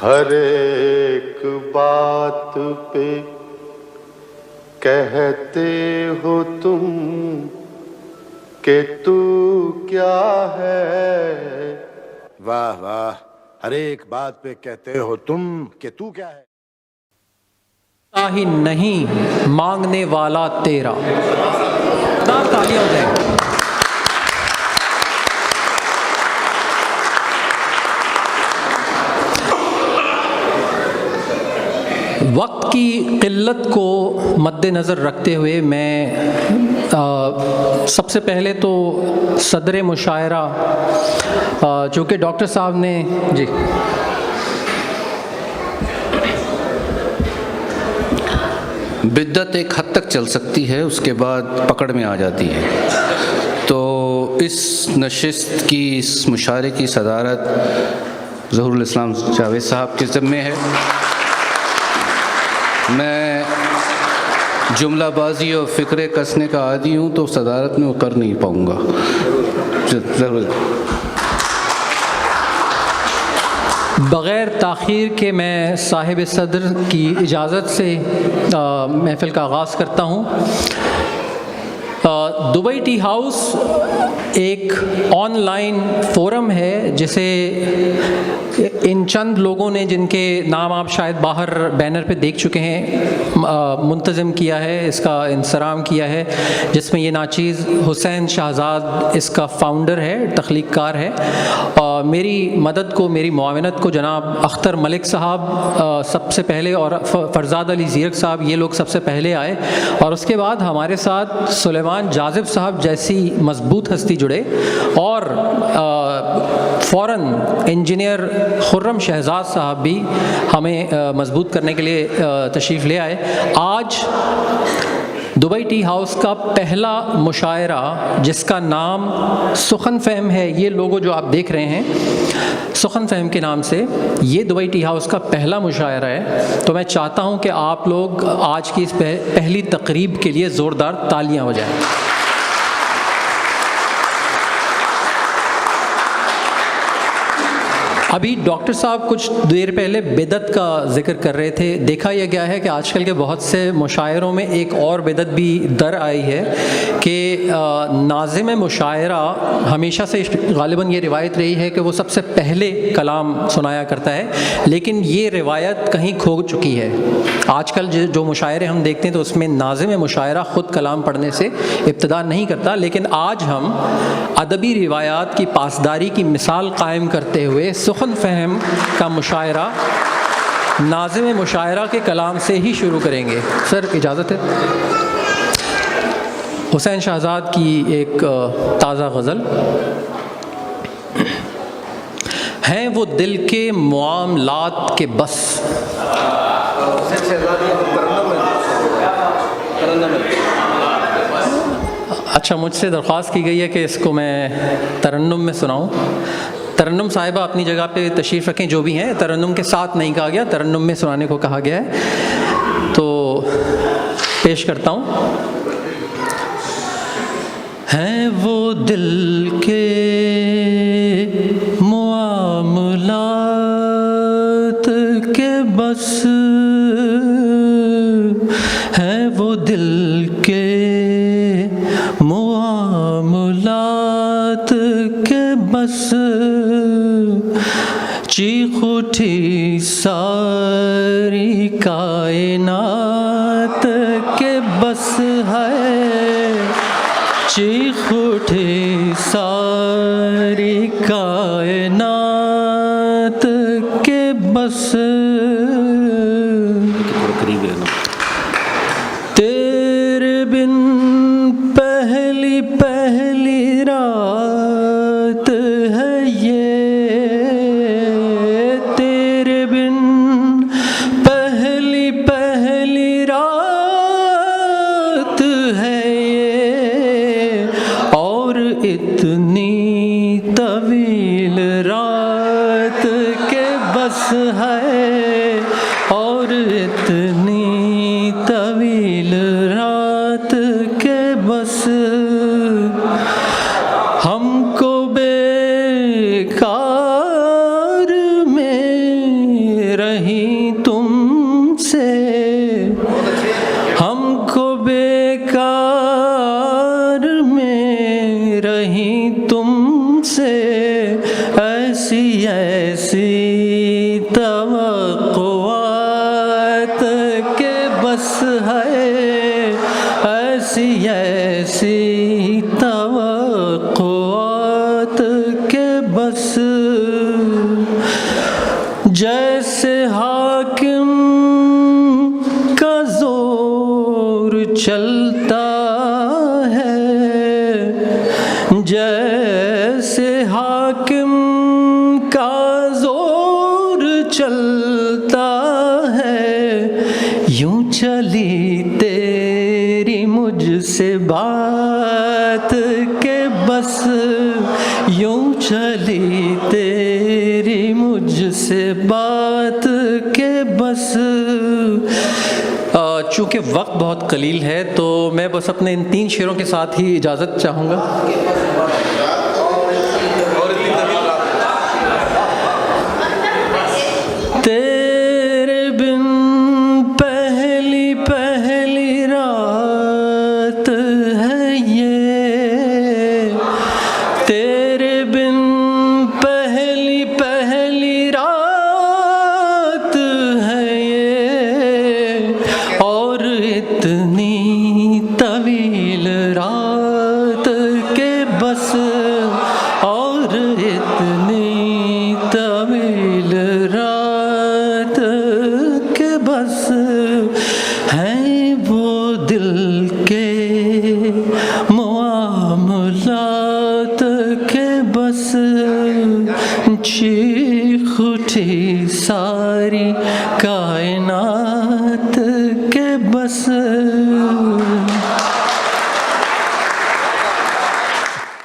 हर एक बात पे कहते हो तुम कि तू क्या है। वाह वाह, हर एक बात पे कहते हो तुम कि तू क्या है। ही नहीं मांगने वाला तेरा। तालियां दें। वक्त की क़िल्लत को मद्देनज़र रखते हुए मैं सबसे पहले तो सदर मुशायरा जो कि डॉक्टर साहब ने जी बिद्दत एक हद तक चल सकती है, उसके बाद पकड़ में आ जाती है। तो इस नशिस्त की, इस मुशायरे की सदारत ज़हूरुल इस्लाम जावेद साहब के ज़िम्मे है। मैं जुमलाबाजी और फ़िक्रे कसने का आदी हूँ, तो सदारत में उतर नहीं पाऊँगा। बग़ैर ताख़ीर के मैं साहिब सदर की इजाज़त से महफ़िल का आगाज़ करता हूँ। दुबई टी हाउस एक ऑनलाइन फ़ोरम है जिसे इन चंद लोगों ने, जिनके नाम आप शायद बाहर बैनर पे देख चुके हैं, मुंतज़म किया है, इसका इंसराम किया है, जिसमें ये नाचीज़ हुसैन शहज़ाद इसका फ़ाउंडर है, तख्लीक़कार है। मेरी मदद को, मेरी मुआवनत को जनाब अख्तर मलिक साहब सबसे पहले और फ़रज़ाद अली ज़ीरक साहब, ये लोग सबसे पहले आए, और उसके बाद हमारे साथ सुलेमान जाज़िब साहब जैसी मज़बूत हस्ती जुड़े, और फ़ौरन इंजीनियर खुर्रम शहज़ाद साहब भी हमें मज़बूत करने के लिए तशरीफ़ ले आए। आज दुबई टी हाउस का पहला मुशायरा, जिसका नाम सुखन फ़हम है, ये लोगो जो आप देख रहे हैं सुखन फ़हम के नाम से, ये दुबई टी हाउस का पहला मुशायरा है। तो मैं चाहता हूँ कि आप लोग आज की इस पहली तकरीब के लिए ज़ोरदार तालियां बजाएं। अभी डॉक्टर साहब कुछ देर पहले बिदत का जिक्र कर रहे थे। देखा यह गया है कि आजकल के बहुत से मुशायरों में एक और बिदत भी दर आई है कि नाज़िम मुशायरा हमेशा से गालिबन ये रिवायत रही है कि वो सबसे पहले कलाम सुनाया करता है, लेकिन ये रिवायत कहीं खो चुकी है। आजकल जो मुशायरे हम देखते हैं तो उसमें नाज़िम मुशायरा ख़ुद कलाम पढ़ने से इब्तिदा नहीं करता, लेकिन आज हम अदबी रिवायात की पासदारी की मिसाल कायम करते हुए सुखन फ़हम का मुशायरा नाज़िम मुशायरा के कलाम से ही शुरू करेंगे। सर इजाज़त है। हुसैन शहज़ाद की एक ताज़ा गज़ल। हैं वो दिल के मामलात के बस, अच्छा मुझसे दरख्वास्त की गई है कि इसको मैं तरन्नुम में सुनाऊं। तरन्नुम साहिबा अपनी जगह पे तशरीफ़ रखें, जो भी हैं, तरन्नुम के साथ नहीं कहा गया, तरन्नुम में सुनाने को कहा गया है। तो पेश करता हूँ। हैं वो दिल के मामलात के बस, हैं वो दिल के मामलात के बस, चीख उठी सारी कायनात के बस है, चीख उठी सारी कायनात के बस। तेरे बिन पहली पहली रात है ये, तेरे बिन पहली पहली रात है ये, और इतनी तवील रात के बस है, और इतनी तवील रात के बस। हमको बेकार में रही तुमसे, हमको बेकार में रही तुमसे, ऐसी ऐसी तवक्कुआत के बस है, ऐसी ऐसी तवक्कुआत के बस। जैसे हाकिम का जोर चलता है, जैसे हाकिम का जोर चलता है, यूं चली तेरी मुझसे बात के बस, यूं चली तेरी मुझसे बात के बस। चूँकि वक्त बहुत कलील है तो मैं बस अपने इन 3 शेरों के साथ ही इजाज़त चाहूँगा। तेरे बिन पहली पहली रात है ये, तेरे बिन पहली पहली रात है ये, और इतनी तवील रात के बस, और इतनी तवील रात के बस, हैं वो दिल के मामलात के बस, चीख उठी सारी कायनात के बस।